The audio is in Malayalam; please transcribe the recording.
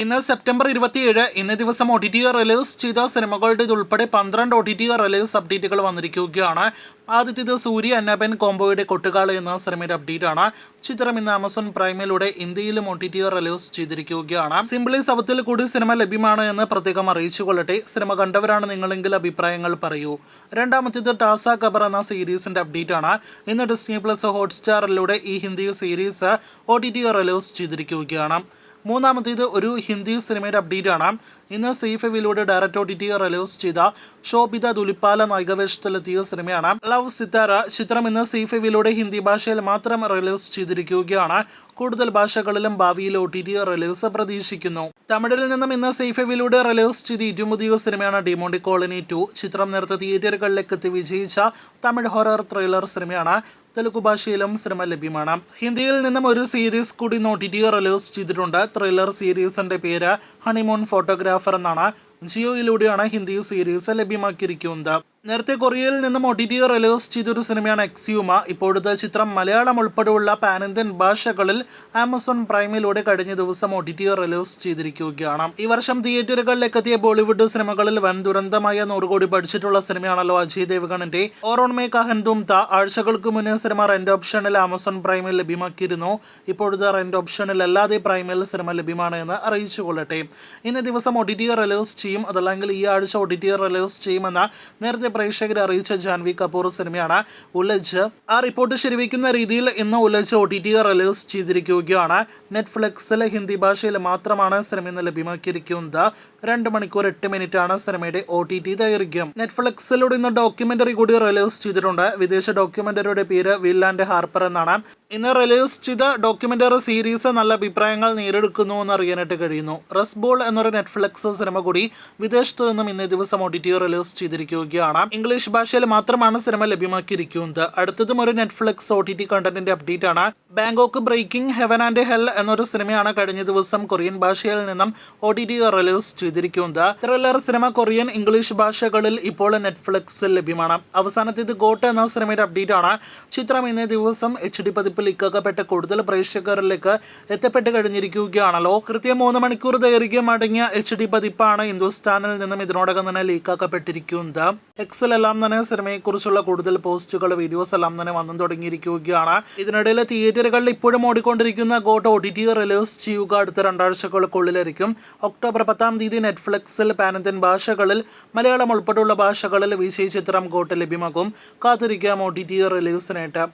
ഇന്ന് സെപ്റ്റംബർ 27 ഇന്നേ ദിവസം OTT റിലീസ് ചെയ്ത സിനിമകളുടെ ഉൾപ്പെടെ 12 OTT റിലീസ് അപ്ഡേറ്റുകൾ വന്നിരിക്കുകയാണ്. ആദ്യത്തേത് സൂര്യ അന്നപ്പൻ കോംബോയുടെ കൊട്ടുകാള എന്ന സിനിമയുടെ അപ്ഡേറ്റ് ആണ്. ചിത്രം ഇന്ന് ആമസോൺ പ്രൈമിലൂടെ ഇന്ത്യയിലും OTT റിലീസ് ചെയ്തിരിക്കുകയാണ്. സിംപ്ലി സൗത്തിൽ കൂടി സിനിമ ലഭ്യമാണ് എന്ന് പ്രത്യേകം അറിയിച്ചുകൊള്ളട്ടെ. സിനിമ കണ്ടവരാണ് നിങ്ങളെങ്കിൽ അഭിപ്രായങ്ങൾ പറയൂ. രണ്ടാമത്തേത് ടാസ ഖബർ എന്ന സീരീസിന്റെ അപ്ഡേറ്റ് ആണ്. ഇന്ന് ഡിസ്നി പ്ലസ് ഹോട്ട്സ്റ്റാറിലൂടെ ഈ ഹിന്ദി സീരീസ് OTT റിലീസ് ചെയ്തിരിക്കുകയാണ്. മൂന്നാമത്തേത് ഒരു ഹിന്ദി സിനിമയുടെ അപ്ഡേറ്റ് ആണ്. ഇന്ന് സീഫവിലൂടെ ഡയറക്റ്റ് OTT റിലീസ് ചെയ്ത ശോഭിത ദുലിപ്പാല നായികവേഷത്തിലെത്തിയ സിനിമയാണ് ലവ് സിത്താര. ചിത്രം ഇന്ന് സീഫവിലൂടെ ഹിന്ദി ഭാഷയിൽ മാത്രം റിലീസ് ചെയ്തിരിക്കുകയാണ്. കൂടുതൽ ഭാഷകളിലും ഭാവിയിൽ OTT റിലീസ് പ്രതീക്ഷിക്കുന്നു. തമിഴിൽ നിന്നും ഇന്ന് സീഫവിലൂടെ റിലീസ് ചെയ്ത ഏറ്റവും പുതിയ സിനിമയാണ് ഡിമോണ്ടി കോളനി 2. ചിത്രം നേരത്തെ തിയേറ്ററുകളിലേക്ക് എത്തി വിജയിച്ച തമിഴ് ഹൊറർ ത്രില്ലർ സിനിമയാണ്. തെലുഗു ഭാഷയിലും സിനിമ ലഭ്യമാണ്. ഹിന്ദിയിൽ നിന്നും ഒരു സീരീസ് കൂടി OTT റിലീസ് ചെയ്തിട്ടുണ്ട്. ത്രില്ലർ സീരീസിന്റെ പേര് ഹണിമൂൺ ഫോട്ടോഗ്രാഫർ എന്നാണ്. ജിയോയിലൂടെയാണ് ഹിന്ദി സീരീസ് ലഭ്യമാക്കിയിരിക്കുന്നത്. നേരത്തെ കൊറിയയിൽ നിന്നും OTT റിലീസ് ചെയ്തൊരു സിനിമയാണ് എക്സ്യൂമ. ഇപ്പോഴത്തെ ചിത്രം മലയാളം ഉൾപ്പെടെയുള്ള പാൻ ഇന്ത്യൻ ഭാഷകളിൽ ആമസോൺ പ്രൈമിലൂടെ കഴിഞ്ഞ ദിവസം OTT റിലീസ് ചെയ്തിരിക്കുകയാണ്. ഈ വർഷം തിയേറ്ററുകളിലേക്ക് എത്തിയ ബോളിവുഡ് സിനിമകളിൽ വൻ ദുരന്തമായ 100 കോടി ബഡ്ജറ്റുള്ള സിനിമയാണല്ലോ അജയ് ദേവ്ഗണിന്റെ ഓറോൺ മേ കഹൻ തും താ. ആഴ്ചകൾക്ക് മുന്നേ സിനിമ റെന്റ് ഓപ്ഷനിൽ ആമസോൺ പ്രൈമിൽ ലഭ്യമാക്കിയിരുന്നു. ഇപ്പോഴത്തെ റെന്റ് ഓപ്ഷനിൽ അല്ലാതെ പ്രൈമിൽ സിനിമ ലഭ്യമാണ് എന്ന് അറിയിച്ചുകൊള്ളട്ടെ. ഇന്ന് ദിവസം OTT റിലീസ് ചെയ്യും, അതല്ലെങ്കിൽ ഈ ആഴ്ച OTT റിലീസ് ചെയ്യുമെന്ന് നേരത്തെ പ്രേക്ഷകരെ അറിയിച്ച ജാൻവി കപൂർ സിനിമയാണ് ഉലജ്. ആ റിപ്പോർട്ട് ശരിവയ്ക്കുന്ന രീതിയിൽ ഇന്ന് ഉലജ് OTT റിലീസ് ചെയ്തിരിക്കുകയാണ്. നെറ്റ്ഫ്ലിക്സിൽ ഹിന്ദി ഭാഷയിൽ മാത്രമാണ് സിനിമ ഇന്ന് ലഭ്യമാക്കിയിരിക്കുന്നത്. 2 മണിക്കൂർ 8 മിനിറ്റ് ആണ് സിനിമയുടെ OTT ദൈർഘ്യം. നെറ്റ്ഫ്ലിക്സിലൂടെ ഇന്ന് ഡോക്യുമെന്ററി കൂടി റിലീസ് ചെയ്തിട്ടുണ്ട്. വിദേശ ഡോക്യുമെന്ററിയുടെ പേര് വിൽ ആൻഡ് ഹാർപ്പർ എന്നാണ്. ഇന്ന് റിലീസ് ചെയ്ത ഡോക്യുമെന്ററി സീരീസ് നല്ല അഭിപ്രായങ്ങൾ നേടിയെടുക്കുന്നു എന്ന് അറിയാനായിട്ട് കഴിയുന്നു. റസ്ബോൾ എന്നൊരു നെറ്റ്ഫ്ലിക്സ് സിനിമ കൂടി വിദേശത്ത് നിന്നും ഇന്നേ ദിവസം OTT റിലീസ് ചെയ്തിരിക്കുകയാണ്. ഇംഗ്ലീഷ് ഭാഷയിൽ മാത്രമാണ് സിനിമ ലഭ്യമാക്കിയിരിക്കുന്നത്. അടുത്തതും ഒരു നെറ്റ്ഫ്ലിക്സ് OTT കണ്ടന്റിന്റെ അപ്ഡേറ്റ് ആണ്. Bangkok Breaking Heaven and Hell എന്നൊരു സിനിമയാണ് കഴിഞ്ഞ ദിവസം കൊറിയൻ ഭാഷയിൽ നിന്നും OTT റിലീസ് ചെയ്തിരിക്കുന്നത്. ത്രില്ലർ സിനിമ കൊറിയൻ, ഇംഗ്ലീഷ് ഭാഷകളിൽ ഇപ്പോൾ നെറ്റ്ഫ്ലിക്സിൽ ലഭ്യമാണ്. അവസാനത്തേത് ഗോട്ട് എന്ന സിനിമയുടെ അപ്ഡേറ്റ് ആണ്. ചിത്രം ഇന്നേ ദിവസം HD പതിപ്പിൽ ഇക്കാക്കപ്പെട്ട കൂടുതൽ പ്രേക്ഷകരിലേക്ക് എത്തപ്പെട്ട് കഴിഞ്ഞിരിക്കുകയാണല്ലോ. കൃത്യം 3 മണിക്കൂർ ദൈർഘ്യം അടങ്ങിയ HD പതിപ്പാണ് ഹിന്ദുസ്ഥാനിൽ നിന്നും ഇതിനോടകം തന്നെ ലീക്കാക്കപ്പെട്ടിരിക്കുന്നത്. എക്സിലെല്ലാം തന്നെ സിനിമയെക്കുറിച്ചുള്ള കൂടുതൽ പോസ്റ്റുകൾ, വീഡിയോസ് എല്ലാം തന്നെ വന്നു തുടങ്ങിയിരിക്കുകയാണ്. ഇതിനിടയിൽ തിയേറ്ററുകളിൽ ഇപ്പോഴും ഓടിക്കൊണ്ടിരിക്കുന്ന ഗോട്ട് OTT റിലീസ് ചെയ്യുക അടുത്ത 2 ആഴ്ചകൾക്കുള്ളിലായിരിക്കും. ഒക്ടോബർ 10 തീയതി നെറ്റ്ഫ്ലിക്സിൽ പാൻ ഇന്ത്യൻ ഭാഷകളിൽ മലയാളം ഉൾപ്പെടെയുള്ള ഭാഷകളിൽ വിജയ് ചിത്രം ഗോട്ട് ലഭ്യമാകും. കാത്തിരിക്കാം OTT റിലീസിനായിട്ട്.